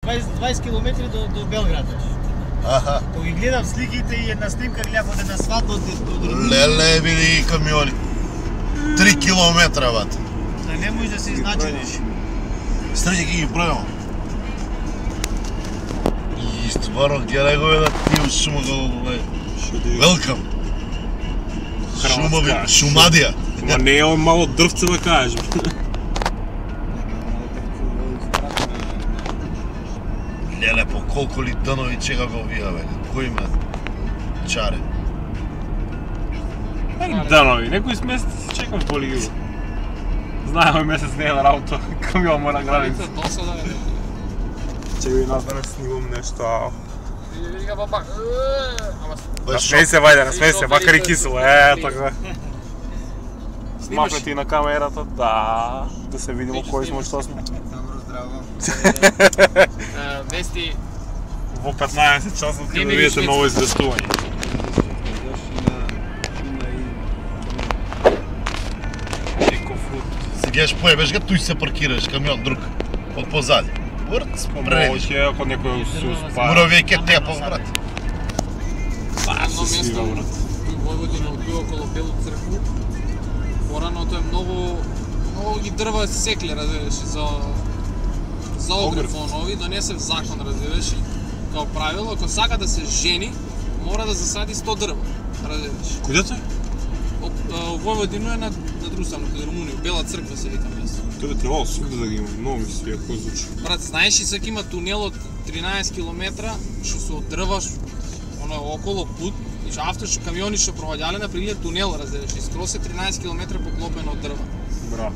20 км до Белград. Аха. Кога ги гледам сликите и една снимка гледам од една свадба од Леле, види камиони. 3 километра, бат. Да не можеш да се изначудиш. Среќа ги бројам. И стварно гледај го да ти у шума го Welcome. Шумадија. Ма не е мало дрвце да кажеш. Леле, по колку ли дънови чега го вија, бе. Кој ме чаре? Данови, некој месец чекам по лигу. Знае овој месец не е на работа, камион мора граница. Чекај нас да не снимам нешто. Види га баба. Насмеј се, вајде, насмеј се, макар и кисело, така. Смапне ти на камерата, да се видимо кој сме, што сме. Добро, здраво. Вести Во 15 часот ќе да видите ново известување. Си гледаш поебеш га, туј се паркираш, камион друг, од позади. Врц, прелиш. Моќе, ако некој се успаа. Мора веќе тепал, брат. едно место во Војводина од около Белу цркву. Порано тоа е многу ги дрва се секле, разбираш, за огрефонови, донесев закон, разбираш, и као правило, ако сака да се жени, мора да засади 100 дрва, разбираш. Куде тој? Војводина е на другу страна, каде Румунија, Бела црква се вика место. Тоа би требало свуде да ги има, многу ми се јако звучи. Брат, знаеш и сак има тунел од 13 км, што се одрваш, около пут, и камиони што проваѓале на прилија тунел, разбираш, и скрос е 13 км поклопено од дрва. Браво.